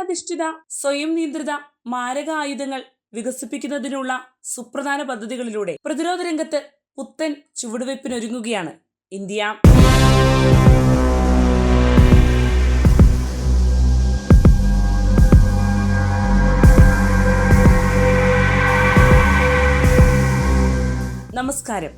അധിഷ്ഠിത സ്വയം നിയന്ത്രിത മാരക ആയുധങ്ങൾ വികസിപ്പിക്കുന്നതിനുള്ള സുപ്രധാന പദ്ധതികളിലൂടെ പ്രതിരോധ രംഗത്ത് പുത്തൻ ചുവടുവയ്പ്പിനൊരുങ്ങുകയാണ് ഇന്ത്യ. നമസ്കാരം.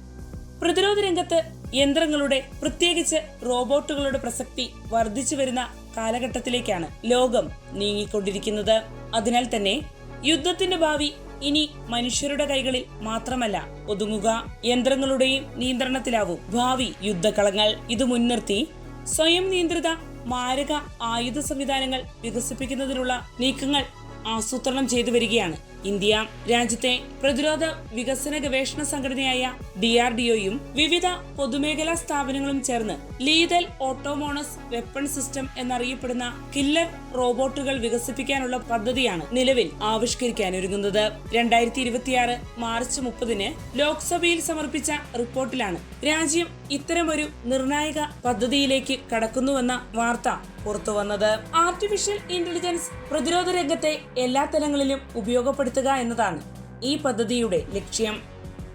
പ്രതിരോധ രംഗത്ത് യന്ത്രങ്ങളുടെ, പ്രത്യേകിച്ച് റോബോട്ടുകളുടെ പ്രസക്തി വർദ്ധിച്ചു വരുന്ന കാലഘട്ടത്തിലേക്കാണ് ലോകം നീങ്ങിക്കൊണ്ടിരിക്കുന്നത്. അതിനാൽ തന്നെ യുദ്ധത്തിന്റെ ഭാവി ഇനി മനുഷ്യരുടെ കൈകളിൽ മാത്രമല്ല ഒതുങ്ങുക, യന്ത്രങ്ങളുടെയും നിയന്ത്രണത്തിലാവും ഭാവി യുദ്ധകളങ്ങൾ. ഇത് മുൻനിർത്തി സ്വയം നിയന്ത്രിത മാരക ആയുധ സംവിധാനങ്ങൾ വികസിപ്പിക്കുന്നതിനുള്ള നീക്കങ്ങൾ ആസൂത്രണം ചെയ്തു വരികയാണ് ഇന്ത്യ. രാജ്യത്തെ പ്രതിരോധ വികസന ഗവേഷണ സംഘടനയായ DRDOയും വിവിധ പൊതുമേഖലാ സ്ഥാപനങ്ങളും ചേർന്ന് ലീതൽ ഓട്ടോമോണസ് വെപ്പൺ സിസ്റ്റം എന്നറിയപ്പെടുന്ന കില്ലർ റോബോട്ടുകൾ വികസിപ്പിക്കാനുള്ള പദ്ധതിയാണ് നിലവിൽ ആവിഷ്കരിക്കാനൊരുങ്ങുന്നത്. 2026 മാർച്ച് 30 ലോക്സഭയിൽ സമർപ്പിച്ച റിപ്പോർട്ടിലാണ് രാജ്യം ഇത്തരമൊരു നിർണായക പദ്ധതിയിലേക്ക് കടക്കുന്നുവെന്ന വാർത്ത പുറത്തുവന്നത്. ആർട്ടിഫിഷ്യൽ ഇന്റലിജൻസ് പ്രതിരോധ രംഗത്തെ എല്ലാ തലങ്ങളിലും ഉപയോഗപ്പെടുത്തുക എന്നതാണ് ഈ പദ്ധതിയുടെ ലക്ഷ്യം.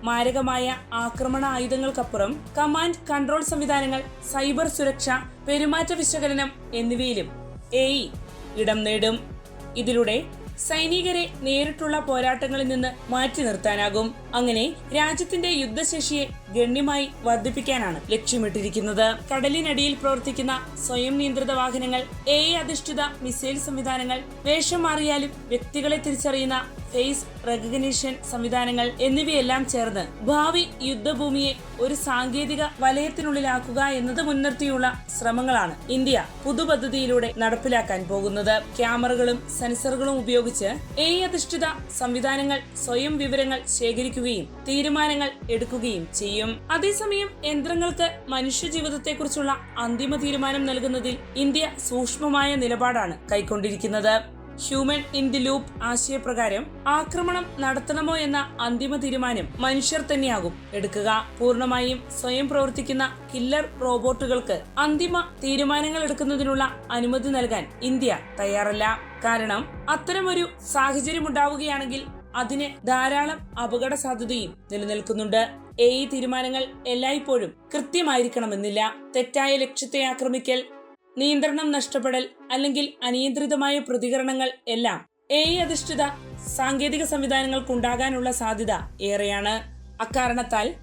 മാരകമായ ആക്രമണ ആയുധങ്ങൾക്കപ്പുറം കമാൻഡ് കൺട്രോൾ സംവിധാനങ്ങൾ, സൈബർ സുരക്ഷ, പെരുമാറ്റ വിശകലനം എന്നിവയിലും AI ഇടം നേടും. ഇതിലൂടെ സൈനികരെ നേരിട്ടുള്ള പോരാട്ടങ്ങളിൽ നിന്ന് മാറ്റി നിർത്താനാകും. അങ്ങനെ രാജ്യത്തിന്റെ യുദ്ധശേഷിയെ ഗണ്യമായി വർദ്ധിപ്പിക്കാനാണ് ലക്ഷ്യമിട്ടിരിക്കുന്നത്. കടലിനടിയിൽ പ്രവർത്തിക്കുന്ന സ്വയം നിയന്ത്രിത വാഹനങ്ങൾ, AI അധിഷ്ഠിത മിസൈൽ സംവിധാനങ്ങൾ, വേഷം മാറിയാലും വ്യക്തികളെ തിരിച്ചറിയുന്ന ഫേസ് റെക്കഗ്നിഷൻ സംവിധാനങ്ങൾ എന്നിവയെല്ലാം ചേർന്ന് ഭാവി യുദ്ധഭൂമിയെ ഒരു സാങ്കേതിക വലയത്തിനുള്ളിലാക്കുക എന്നത് മുൻനിർത്തിയുള്ള ശ്രമങ്ങളാണ് ഇന്ത്യ പുതുപദ്ധതിയിലൂടെ നടപ്പിലാക്കാൻ പോകുന്നത്. ക്യാമറകളും സെൻസറുകളും ഉപയോഗിച്ച് AI അധിഷ്ഠിത സംവിധാനങ്ങൾ സ്വയം വിവരങ്ങൾ ശേഖരിക്കുകയും തീരുമാനങ്ങൾ എടുക്കുകയും ചെയ്യും. അതേസമയം യന്ത്രങ്ങൾക്ക് മനുഷ്യ ജീവിതത്തെക്കുറിച്ചുള്ള അന്തിമ തീരുമാനം നൽകുന്നതിൽ ഇന്ത്യ സൂക്ഷ്മമായ നിലപാടാണ് കൈക്കൊണ്ടിരിക്കുന്നത്. ഹ്യൂമൻ ഇൻ ദി ലൂപ്പ് ആശയപ്രകാരം ആക്രമണം നടത്തണമോ എന്ന അന്തിമ തീരുമാനം മനുഷ്യർ തന്നെയാകും എടുക്കുക. പൂർണ്ണമായും സ്വയം പ്രവർത്തിക്കുന്ന കില്ലർ റോബോട്ടുകൾക്ക് അന്തിമ തീരുമാനങ്ങൾ എടുക്കുന്നതിനുള്ള അനുമതി നൽകാൻ ഇന്ത്യ തയ്യാറല്ല. കാരണം അത്തരമൊരു സാഹചര്യം ഉണ്ടാവുകയാണെങ്കിൽ അതിന് ധാരാളം അപകട സാധ്യതയും നിലനിൽക്കുന്നുണ്ട്. AI തീരുമാനങ്ങൾ എല്ലായ്പ്പോഴും കൃത്യമായിരിക്കണമെന്നില്ല. തെറ്റായ ലക്ഷ്യത്തെ ആക്രമിക്കൽ, നിയന്ത്രണം നഷ്ടപ്പെടൽ അല്ലെങ്കിൽ അനിയന്ത്രിതമായ പ്രതികരണങ്ങൾ എല്ലാം AI അധിഷ്ഠിത സാങ്കേതിക സംവിധാനങ്ങൾക്കുണ്ടാകാനുള്ള സാധ്യത ഏറെയാണ്. അക്കാരണത്താൽ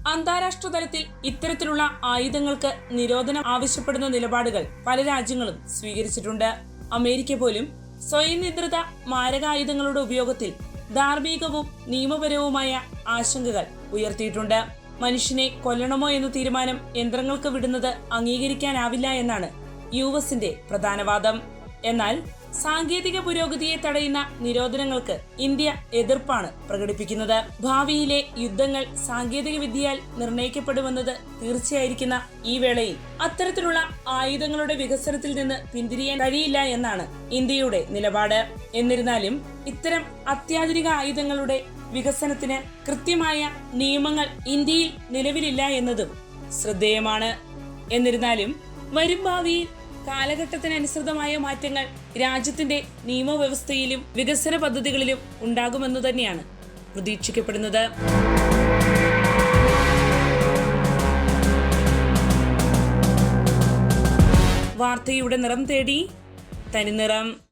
അന്താരാഷ്ട്ര തലത്തിൽ ഇത്തരത്തിലുള്ള ആയുധങ്ങൾക്ക് നിരോധനം ആവശ്യപ്പെടുന്ന നിലപാടുകൾ പല രാജ്യങ്ങളും സ്വീകരിച്ചിട്ടുണ്ട്. അമേരിക്ക പോലും സ്വയം നിയന്ത്രിത മാരകായുധങ്ങളുടെ ഉപയോഗത്തിൽ ധാർമ്മികവും നിയമപരവുമായ ആശങ്കകൾ ഉയർത്തിയിട്ടുണ്ട്. മനുഷ്യനെ കൊല്ലണമോ എന്ന തീരുമാനം യന്ത്രങ്ങൾക്ക് വിടുന്നത് അംഗീകരിക്കാനാവില്ല എന്നാണ് US പ്രധാന വാദം. എന്നാൽ സാങ്കേതിക പുരോഗതിയെ തടയുന്ന നിരോധനങ്ങൾക്ക് ഇന്ത്യ എതിർപ്പാണ് പ്രകടിപ്പിക്കുന്നത്. ഭാവിയിലെ യുദ്ധങ്ങൾ സാങ്കേതിക വിദ്യയാൽ നിർണയിക്കപ്പെടുമെന്നത് തീർച്ചയായിരിക്കുന്ന ഈ വേളയിൽ അത്തരത്തിലുള്ള ആയുധങ്ങളുടെ വികസനത്തിൽ നിന്ന് പിന്തിരിയാൻ കഴിയില്ല എന്നാണ് ഇന്ത്യയുടെ നിലപാട്. എന്നിരുന്നാലും ഇത്തരം അത്യാധുനിക ആയുധങ്ങളുടെ വികസനത്തിന് കൃത്യമായ നിയമങ്ങൾ ഇന്ത്യയിൽ നിലവിലില്ല എന്നതും ശ്രദ്ധേയമാണ്. എന്നിരുന്നാലും വരും ഭാവിയിൽ കാലഘട്ടത്തിനനുസൃതമായ മാറ്റങ്ങൾ രാജ്യത്തിന്റെ നിയമവ്യവസ്ഥയിലും വികസന പദ്ധതികളിലും ഉണ്ടാകുമെന്ന് തന്നെയാണ് പ്രതീക്ഷിക്കപ്പെടുന്നത്. വാർത്തയുടെ നിറം തേടി തനിനിറം.